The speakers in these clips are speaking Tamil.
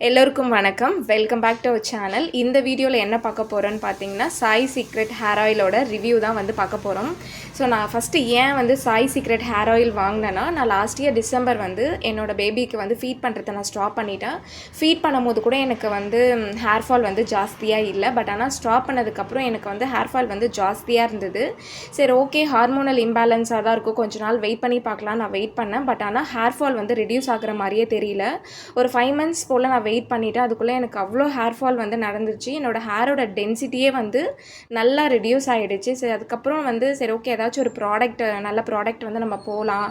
எல்லோருக்கும் வணக்கம். Welcome back to our channel. இந்த வீடியோவில் என்ன பார்க்க போகிறோன்னு பார்த்தீங்கன்னா, சாய் சீக்ரெட் ஹேர் ஆயிலோட ரிவ்யூ தான் வந்து பார்க்க போகிறோம். ஸோ நான் ஃபஸ்ட்டு ஏன் வந்து சாய் சீக்ரெட் ஹேர் ஆயில் வாங்கினேன்னா, நான் லாஸ்ட் இயர் டிசம்பர் வந்து என்னோடய பேபிக்கு வந்து ஃபீட் பண்ணுறதை நான் ஸ்டாப் பண்ணிட்டேன். ஃபீட் பண்ணும்போது கூட எனக்கு வந்து ஹேர் ஃபால் வந்து ஜாஸ்தியாக இல்லை. பட் ஆனால் ஸ்டாப் பண்ணதுக்கப்புறம் எனக்கு வந்து ஹேர் ஃபால் வந்து ஜாஸ்தியாக இருந்தது. சரி, ஓகே, ஹார்மோனல் இம்பேலன்ஸாக தான் இருக்கும், கொஞ்ச நாள் வெயிட் பண்ணி பார்க்கலாம் நான் வெயிட் பண்ணேன். பட் ஆனால் ஹேர் ஃபால் வந்து ரெடியூஸ் ஆகிற மாதிரியே தெரியல. ஒரு 5 months போல் நான் வெயிட் பண்ணிவிட்டு அதுக்குள்ளே எனக்கு அவ்வளோ ஹேர் ஃபால் வந்து நடந்துருச்சு. என்னோடய ஹேரோட டென்சிட்டியே வந்து நல்லா ரெடியூஸ் ஆகிடுச்சு. சரி, அதுக்கப்புறம் வந்து சரி ஓகே, ஏதாச்சும் ஒரு நல்ல ப்ராடக்ட் வந்து நம்ம போகலாம்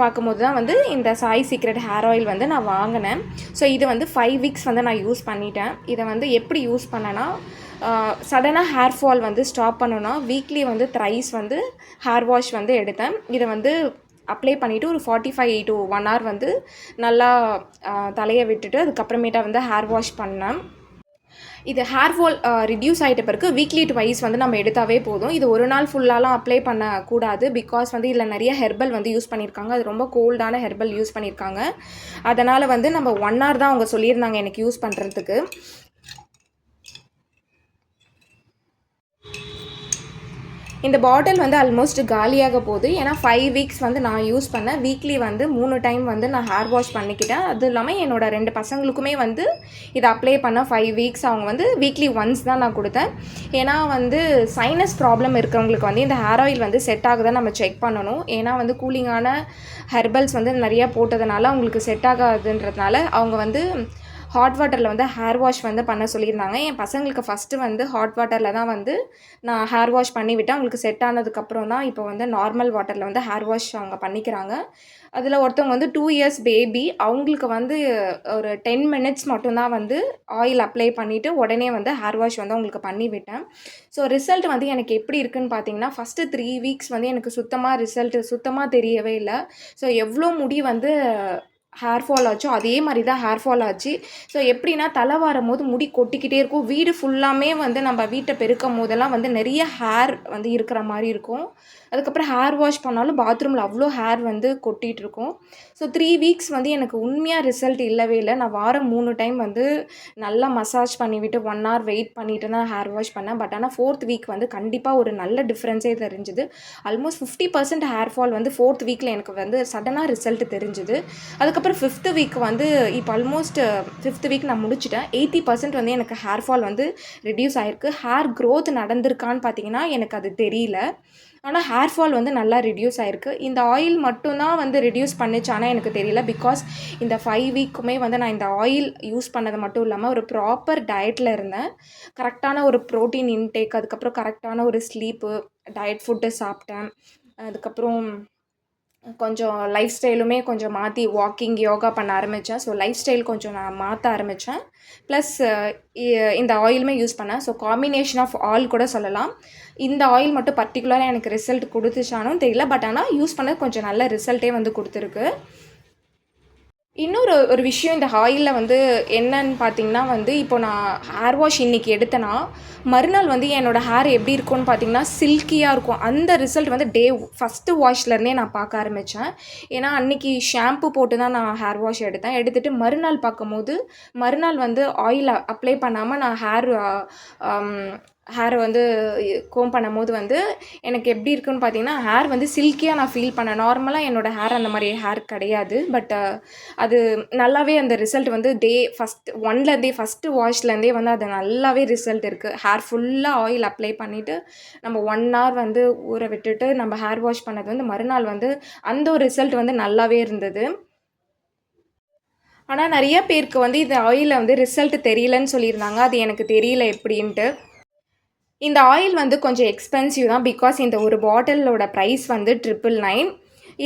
பார்க்கும்போது தான் வந்து இந்த சாய் சீக்ரெட் ஹேர் ஆயில் வந்து நான் வாங்கினேன். ஸோ இது வந்து 5 weeks வந்து நான் யூஸ் பண்ணிட்டேன். இதை வந்து எப்படி யூஸ் பண்ணேன்னா, சடனாக ஹேர் ஃபால் வந்து ஸ்டாப் பண்ணணும்னா வீக்லி வந்து த்ரைஸ் வந்து ஹேர் வாஷ் வந்து எடுத்தேன். இதை வந்து அப்ளை பண்ணிவிட்டு ஒரு 45 to 1 hour வந்து நல்லா தலையை விட்டுட்டு அதுக்கப்புறமேட்டா வந்து ஹேர் வாஷ் பண்ணேன். இது ஹேர் ஃபால் ரிடியூஸ் ஆகிட்ட பிறகு வீக்லி ட்வைஸ் வந்து நம்ம எடுத்தாவே போதும். இது ஒரு நாள் ஃபுல்லாலாம் அப்ளை பண்ணக்கூடாது. பிகாஸ் வந்து இதில் நிறைய ஹெர்பல் வந்து யூஸ் பண்ணியிருக்காங்க. அது ரொம்ப கோல்டான ஹெர்பல் யூஸ் பண்ணியிருக்காங்க. அதனால் வந்து நம்ம 1 hour தான் அவங்க சொல்லியிருந்தாங்க எனக்கு யூஸ் பண்ணுறதுக்கு. இந்த பாட்டில் வந்து ஆல்மோஸ்ட் காலியாக போகுது. ஏன்னா 5 weeks வந்து நான் யூஸ் பண்ணேன். வீக்லி வந்து 3 டைம் வந்து நான் ஹேர் வாஷ் பண்ணிக்கிட்டேன். அதுவும் இல்லாமல் என்னோடய 2 பசங்களுக்குமே வந்து இதை அப்ளை பண்ண 5 weeks அவங்க வந்து வீக்லி ஒன்ஸ் தான் நான் கொடுத்தேன். ஏன்னா வந்து சைனஸ் ப்ராப்ளம் இருக்கிறவங்களுக்கு வந்து இந்த ஹேர் ஆயில் வந்து செட் ஆகுதான் நம்ம செக் பண்ணணும். ஏன்னா வந்து கூலிங்கான ஹெர்பல்ஸ் வந்து நிறையா போட்டதுனால அவங்களுக்கு செட் ஆகாதுன்றதுனால அவங்க வந்து ஹாட் வாட்டரில் வந்து ஹேர் வாஷ் வந்து பண்ண சொல்லியிருந்தாங்க. என் பசங்களுக்கு ஃபஸ்ட்டு வந்து ஹாட் வாட்டரில் தான் வந்து நான் ஹேர் வாஷ் பண்ணி விட்டேன். அவங்களுக்கு செட் ஆனதுக்கப்புறம் தான் இப்போ வந்து நார்மல் வாட்டரில் வந்து ஹேர் வாஷ் அவங்க பண்ணிக்கிறாங்க. அதில் ஒருத்தவங்க வந்து 2 years பேபி, அவங்களுக்கு வந்து ஒரு 10 minutes மட்டும்தான் வந்து ஆயில் அப்ளை பண்ணிவிட்டு உடனே வந்து ஹேர் வாஷ் வந்து அவங்களுக்கு பண்ணி விட்டேன். ஸோ ரிசல்ட் வந்து எனக்கு எப்படி இருக்குதுன்னு பார்த்தீங்கன்னா, ஃபஸ்ட்டு 3 weeks வந்து எனக்கு சுத்தமாக தெரியவே இல்லை. ஸோ எவ்வளோ முடி வந்து ஹேர் ஃபால் ஆச்சோ அதே மாதிரி தான் ஹேர் ஃபால் ஆச்சு. ஸோ எப்படின்னா, தலை வரும்போது முடி கொட்டிக்கிட்டே இருக்கும். வீடு ஃபுல்லாமே வந்து நம்ம வீட்டை பெருக்கும் போதெல்லாம் வந்து நிறைய ஹேர் வந்து இருக்கிற மாதிரி இருக்கும். அதுக்கப்புறம் ஹேர் வாஷ் பண்ணாலும் பாத்ரூமில் அவ்வளோ ஹேர் வந்து கொட்டிகிட்டு இருக்கும். ஸோ 3 weeks வந்து எனக்கு உண்மையாக ரிசல்ட் இல்லவே இல்லை. நான் வாரம் 3 டைம் வந்து நல்லா மசாஜ் பண்ணிவிட்டு 1 hour வெயிட் பண்ணிவிட்டு தான் ஹேர் வாஷ் பண்ணேன். பட் ஆனால் 4th week வந்து கண்டிப்பாக ஒரு நல்ல டிஃப்ரென்ஸே தெரிஞ்சுது. ஆல்மோஸ்ட் 50% ஹேர் ஃபால் வந்து 4th weekல எனக்கு வந்து சடனாக ரிசல்ட் தெரிஞ்சுது. அதுக்கப்புறம் 5th week வந்து இப்போ ஆல்மோஸ்ட் 5th week நான் முடிச்சிட்டேன். 80% வந்து எனக்கு ஹேர் ஃபால் வந்து ரெடியூஸ் ஆகிருக்கு. ஹேர் க்ரோத் நடந்திருக்கான்னு பார்த்தீங்கன்னா எனக்கு அது தெரியல. ஆனால் ஹேர் ஃபால் வந்து நல்லா ரெடியூஸ் ஆகிருக்கு. இந்த ஆயில் மட்டும்தான் வந்து ரெடியூஸ் பண்ணிச்சு, ஆனால் எனக்கு தெரியல. பிகாஸ் இந்த 5 weekமே வந்து நான் இந்த ஆயில் யூஸ் பண்ணது மட்டும் இல்லாமல் ஒரு ப்ராப்பர் டயட்டில் இருந்தேன். கரெக்டான ஒரு ப்ரோட்டீன் இன்டேக், அதுக்கப்புறம் கரெக்டான ஒரு ஸ்லீப்பு, டயட் ஃபுட்டு சாப்பிட்டேன். அதுக்கப்புறம் கொஞ்சம் லைஃப் ஸ்டைலுமே கொஞ்சம் மாற்றி வாக்கிங், யோகா பண்ண ஆரம்பித்தேன். ஸோ லைஃப் ஸ்டைல் கொஞ்சம் நான் மாற்ற ஆரம்பித்தேன். ப்ளஸ் இந்த ஆயிலுமே யூஸ் பண்ணேன். ஸோ காம்பினேஷன் ஆஃப் ஆயில் கூட சொல்லலாம். இந்த ஆயில் மட்டும் பர்டிகுலராக எனக்கு ரிசல்ட் கொடுத்துச்சானும் தெரியல. பட் ஆனால் யூஸ் பண்ணது கொஞ்சம் நல்ல ரிசல்ட்டே வந்து கொடுத்துருக்கு. இன்னொரு விஷயம் இந்த ஆயிலில் வந்து என்னன்னு பார்த்தீங்கன்னா வந்து, இப்போ நான் ஹேர் வாஷ் இன்றைக்கி எடுத்தேன்னா மறுநாள் வந்து என்னோடய ஹேர் எப்படி இருக்கும்னு பார்த்தீங்கன்னா சில்கியாக இருக்கும். அந்த ரிசல்ட் வந்து ஃபஸ்ட்டு வாஷ்லேருந்தே நான் பார்க்க ஆரம்பித்தேன். ஏன்னா அன்றைக்கி ஷாம்பு போட்டு தான் நான் ஹேர் வாஷ் எடுத்துகிட்டு மறுநாள் வந்து ஆயில் அப்ளை பண்ணாமல் நான் ஹேரை வந்து கோம் பண்ணும்போது வந்து எனக்கு எப்படி இருக்குன்னு பார்த்தீங்கன்னா, ஹேர் வந்து சில்கியாக நான் ஃபீல் பண்ணேன். நார்மலாக என்னோடய ஹேர் அந்த மாதிரி ஹேர் கிடையாது. பட் அது நல்லாவே அந்த ரிசல்ட் வந்து ஃபஸ்ட்டு வாஷ்லேருந்தே வந்து அது நல்லாவே ரிசல்ட் இருக்குது. ஹேர் ஃபுல்லாக ஆயில் அப்ளை பண்ணிவிட்டு நம்ம 1 hour வந்து ஊற விட்டுட்டு நம்ம ஹேர் வாஷ் பண்ணது வந்து மறுநாள் வந்து அந்த ஒரு ரிசல்ட் வந்து நல்லாவே இருந்தது. ஆனால் நிறைய பேருக்கு வந்து இந்த ஆயிலில் வந்து ரிசல்ட் தெரியலன்னு சொல்லியிருந்தாங்க. அது எனக்கு தெரியல எப்படின்ட்டு. இந்த ஆயில் வந்து கொஞ்சம் எக்ஸ்பென்சிவ் தான். பிகாஸ் இந்த ஒரு பாட்டிலோட ப்ரைஸ் வந்து 999.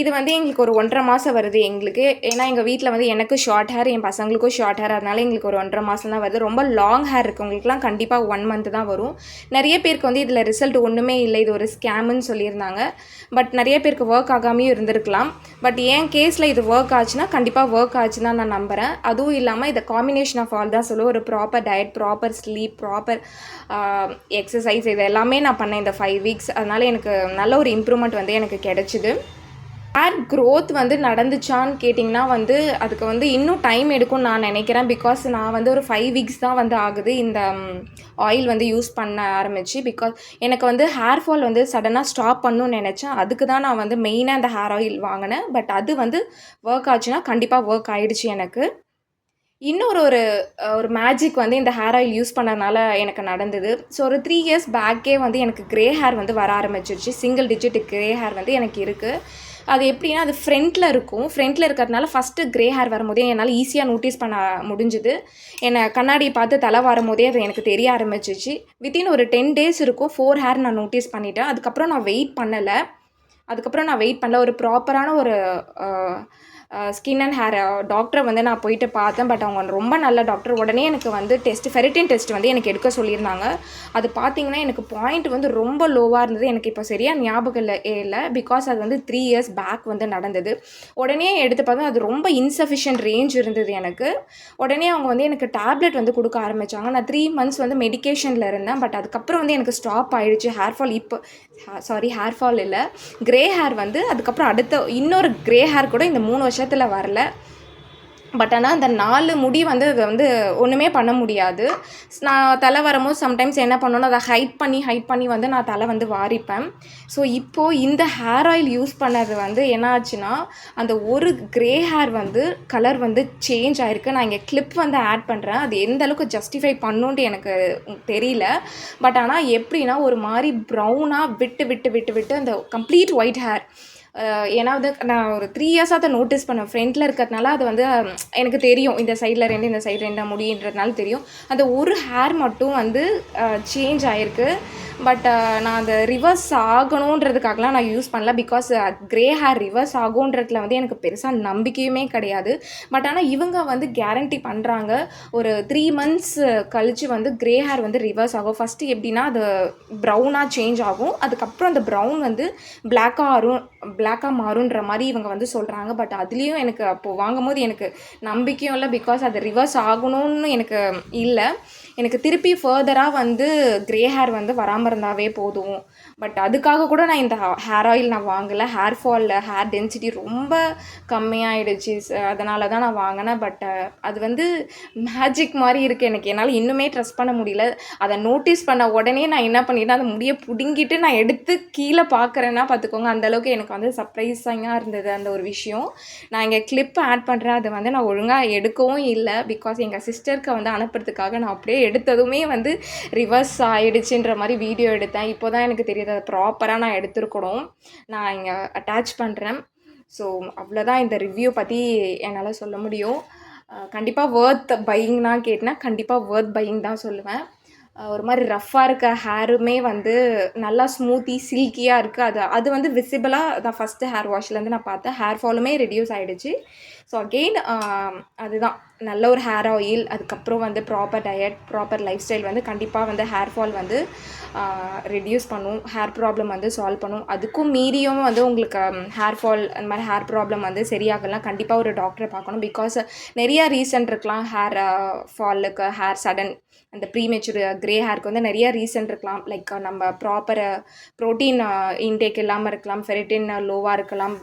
இது வந்து எங்களுக்கு ஒரு 1.5 மாதம் வருது எங்களுக்கு. ஏன்னா எங்கள் வீட்டில் வந்து எனக்கு ஷார்ட் ஹேர், என் பசங்களுக்கும் ஷார்ட் ஹேர், அதனால எங்களுக்கு ஒரு 1.5 மாதம் தான் வருது. ரொம்ப லாங் ஹேர் இருக்கவங்களுக்குலாம் கண்டிப்பாக 1 month தான் வரும். நிறைய பேருக்கு வந்து இதில் ரிசல்ட் ஒன்றுமே இல்லை, இது ஒரு ஸ்கேமுன்னு சொல்லியிருந்தாங்க. பட் நிறைய பேருக்கு ஒர்க் ஆகாமையும் இருந்திருக்கலாம். பட் என் கேஸில் இது ஒர்க் ஆச்சுன்னா கண்டிப்பாக ஒர்க் ஆச்சுன்னு தான் நான் நம்புகிறேன். அதுவும் இல்லாமல் இதை காம்பினேஷன் ஆஃப் ஆல் தான் சொல்லுவோம். ஒரு proper diet, proper sleep, proper exercise, இது எல்லாமே நான் பண்ணேன் இந்த 5 weeks. அதனால் எனக்கு நல்ல ஒரு இம்ப்ரூவ்மெண்ட் வந்து எனக்கு கிடச்சிது. ஹேர் க்ரோத் வந்து நடந்துச்சான்னு கேட்டிங்கன்னா வந்து அதுக்கு வந்து இன்னும் டைம் எடுக்கும்னு நான் நினைக்கிறேன். பிகாஸ் நான் வந்து ஒரு 5 வீக்ஸ் தான் வந்து ஆகுது இந்த ஆயில் வந்து யூஸ் பண்ண ஆரம்பிச்சு. பிகாஸ் எனக்கு வந்து ஹேர் ஃபால் வந்து சடனாக ஸ்டாப் பண்ணணும்னு நினச்சேன். அதுக்கு தான் நான் வந்து மெயினாக அந்த ஹேர் ஆயில் வாங்கினேன். பட் அது வந்து ஒர்க் ஆச்சுன்னா கண்டிப்பாக ஒர்க் ஆகிடுச்சு எனக்கு. இன்னொரு ஒரு மேஜிக் வந்து இந்த ஹேர் ஆயில் யூஸ் பண்ணதுனால எனக்கு நடந்தது. ஸோ ஒரு 3 இயர்ஸ் பேக்கே வந்து எனக்கு க்ரே ஹேர் வந்து வர ஆரம்பிச்சிருச்சு. சிங்கிள் டிஜிட் க்ரே ஹேர் வந்து எனக்கு இருக்குது. அது எப்படின்னா அது ஃப்ரண்ட்டில் இருக்கும். ஃப்ரண்ட்டில் இருக்கிறதுனால ஃபஸ்ட்டு க்ரே ஹேர் வரும்போதே என்னால் ஈஸியாக நோட்டீஸ் பண்ண முடிஞ்சுது. என்னை கண்ணாடி பார்த்து தலை வரும்போதே அது எனக்கு தெரிய ஆரம்பிச்சிச்சு. வித்தின் ஒரு 10 டேஸ் இருக்கும் 4 ஹேர் நான் நோட்டீஸ் பண்ணிட்டேன். அதுக்கப்புறம் நான் வெயிட் பண்ணல. ஒரு ப்ராப்பரான ஒரு ஸ்கின் அண்ட் ஹேர் டாக்டரை வந்து நான் போயிட்டு பார்த்தேன். பட் அவங்க ரொம்ப நல்ல டாக்டர். உடனே எனக்கு வந்து ஃபெரிட்டின் டெஸ்ட் வந்து எனக்கு எடுக்க சொல்லியிருந்தாங்க. அது பார்த்தீங்கன்னா எனக்கு பாயிண்ட் வந்து ரொம்ப லோவாக இருந்தது. எனக்கு இப்போ சரியாக ஞாபகம் இல்லை. பிகாஸ் அது வந்து 3 இயர்ஸ் பேக் வந்து நடந்தது. உடனே எடுத்து பார்த்தா அது ரொம்ப இன்சஃபிஷியன்ட் ரேஞ்ச் இருந்தது எனக்கு. உடனே அவங்க வந்து எனக்கு டேப்லெட் வந்து கொடுக்க ஆரம்பித்தாங்க. நான் 3 மந்த்ஸ் வந்து மெடிக்கேஷனில் இருந்தேன். பட் அதுக்கப்புறம் வந்து எனக்கு ஸ்டாப் ஆகிடுச்சு ஹேர் ஃபால் இல்லை, க்ரே ஹேர் வந்து. அதுக்கப்புறம் அடுத்த இன்னொரு க்ரே ஹேர் கூட இந்த 3 வருஷத்தில் வரல. பட் ஆனால் அந்த 4 முடி வந்து அதை வந்து ஒன்றுமே பண்ண முடியாது. நான் தலை வரும்போது சம்டைம்ஸ் என்ன பண்ணணும்னா அதை ஹைட் பண்ணி வந்து நான் தலை வந்து வாரிப்பேன். ஸோ இப்போது இந்த ஹேர் ஆயில் யூஸ் பண்ணது வந்து என்ன ஆச்சுன்னா அந்த ஒரு க்ரே ஹேர் வந்து கலர் வந்து சேஞ்ச் ஆகிருக்கு. நான் இங்கே கிளிப் வந்து ஆட் பண்ணுறேன். அது எந்த அளவுக்கு ஜஸ்டிஃபை பண்ணுன்ட்டு எனக்கு தெரியல. பட் ஆனால் எப்படின்னா ஒரு மாதிரி ப்ரௌனாக விட்டு அந்த கம்ப்ளீட் ஒயிட் ஹேர். ஏன்னா வந்து நான் ஒரு 3 இயர்ஸாக அதை நோட்டீஸ் பண்ணேன். ஃப்ரண்ட்டில் இருக்கிறதுனால அது வந்து எனக்கு தெரியும். இந்த சைடில் 2 இந்த சைடு 2 முடின்றதுனால தெரியும். அந்த ஒரு ஹேர் மட்டும் வந்து சேஞ்ச் ஆகிருக்கு. பட் நான் அந்த ரிவர்ஸ் ஆகணுன்றதுக்காகலாம் நான் யூஸ் பண்ணல. பிகாஸ் க்ரே ஹேர் ரிவர்ஸ் ஆகுன்றதுல வந்து எனக்கு பெருசாக நம்பிக்கையுமே கிடையாது. பட் ஆனால் இவங்க வந்து கேரண்டி பண்ணுறாங்க ஒரு 3 மந்த்ஸ் கழித்து வந்து க்ரே ஹேர் வந்து ரிவர்ஸ் ஆகும். ஃபஸ்ட்டு எப்படின்னா அது ப்ரௌனாக சேஞ்ச் ஆகும். அதுக்கப்புறம் அந்த ப்ரௌன் வந்து பிளாக்காக மாறுன்ற மாதிரி இவங்க வந்து சொல்கிறாங்க. பட் அதுலேயும் எனக்கு அப்போது வாங்கும்போது எனக்கு நம்பிக்கையும் இல்லை. பிகாஸ் அது ரிவர்ஸ் ஆகணும்னு எனக்கு இல்லை. எனக்கு திருப்பி ஃபர்தராக வந்து க்ரே ஹேர் வந்து வராமல் இருந்தாவே போதும். பட் அதுக்காக கூட நான் இந்த ஹேர் ஆயில் நான் வாங்கலை. ஹேர் டென்சிட்டி ரொம்ப கம்மியாகிடுச்சு. அதனால தான் நான் வாங்கினேன். பட் அது வந்து மேஜிக் மாதிரி இருக்குது. எனக்கு என்னால் இன்னுமே ட்ரஸ்ட் பண்ண முடியல. அதை நோட்டீஸ் பண்ண உடனே நான் என்ன பண்ணிட்டேன், அந்த முடியை பிடுங்கிட்டு நான் எடுத்து கீழே பார்க்குறேன்னா பார்த்துக்கோங்க. அந்தளவுக்கு எனக்கு வந்து சர்ப்ரைஸிங்காக இருந்தது அந்த ஒரு விஷயம். நான் இங்கே கிளிப் ஆட் பண்ணுறேன். அதை வந்து நான் ஒழுங்காக எடுக்கவும் இல்லை. பிகாஸ் எங்கள் சிஸ்டருக்கு வந்து அனுப்புறதுக்காக நான் அப்படியே எடுத்ததுமே வந்து ரிவர்ஸ் ஆகிடுச்சுன்ற மாதிரி வீடியோ எடுத்தேன். இப்போ தான் எனக்கு தெரியுது அதை ப்ராப்பராக நான் எடுத்துருக்கணும். நான் இங்கே அட்டாச் பண்ணுறேன். ஸோ அவ்வளோதான் இந்த ரிவ்யூ பற்றி என்னால் சொல்ல முடியும். கண்டிப்பாக வர்த் பையிங்னா கேட்டினா கண்டிப்பாக வர்த் பையிங் தான் சொல்லுவேன். ஒரு மாதிரி ரஃப்பாக இருக்க ஹேருமே வந்து நல்லா ஸ்மூத்தி சில்கியாக இருக்குது. அது வந்து விசிபிளாக தான் ஃபஸ்ட்டு ஹேர் வாஷ்லேருந்து நான் பார்த்தேன். ஹேர் ஃபாலுமே ரெடியூஸ் ஆகிடுச்சு. ஸோ அகெயின் அதுதான் நல்ல ஒரு ஹேர் ஆயில், அதுக்கப்புறம் வந்து proper diet, proper life style வந்து கண்டிப்பாக வந்து ஹேர் ஃபால் வந்து ரெடியூஸ் பண்ணும், ஹேர் ப்ராப்ளம் வந்து சால்வ் பண்ணும். அதுக்கும் மீறியும் வந்து உங்களுக்கு ஹேர் ஃபால் அந்த மாதிரி ஹேர் ப்ராப்ளம் வந்து சரியாகலாம் கண்டிப்பாக ஒரு டாக்டரை பார்க்கணும். பிகாஸ் நிறையா ரீசன் இருக்கலாம். ஹேர் ஃபாலுக்கு, ஹேர் சடன் அந்த ப்ரீமெச்சூர் க்ரே ஹேருக்கு வந்து நிறைய ரீசன் இருக்கலாம். லைக் நம்ம ப்ராப்பர் ப்ரோட்டீன் இன்டேக் இல்லாமல் இருக்கலாம், ஃபெரிட்டின் லோவாக இருக்கலாம்,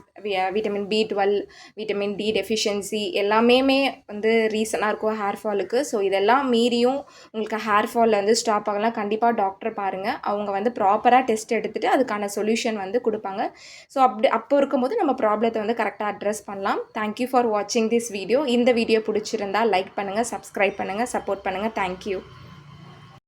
vitamin B12, vitamin D deficiency எல்லாமே வந்து ரீசனாக இருக்கும் ஹேர் ஃபாலுக்கு. ஸோ இதெல்லாம் மீறியும் உங்களுக்கு ஹேர் ஃபாலில் வந்து ஸ்டாப் ஆகலாம். கண்டிப்பாக டாக்டர் பாருங்கள். அவங்க வந்து ப்ராப்பராக டெஸ்ட் எடுத்துகிட்டு அதுக்கான சொல்யூஷன் வந்து கொடுப்பாங்க. ஸோ அப்போ இருக்கும்போது நம்ம ப்ராப்ளத்தை வந்து கரெக்டாக அட்ரஸ் பண்ணலாம். தேங்க்யூ ஃபார் வாட்சிங் திஸ் வீடியோ. இந்த வீடியோ பிடிச்சிருந்தால் லைக் பண்ணுங்கள், சப்ஸ்கிரைப் பண்ணுங்கள், சப்போர்ட் பண்ணுங்கள். தேங்க்யூ.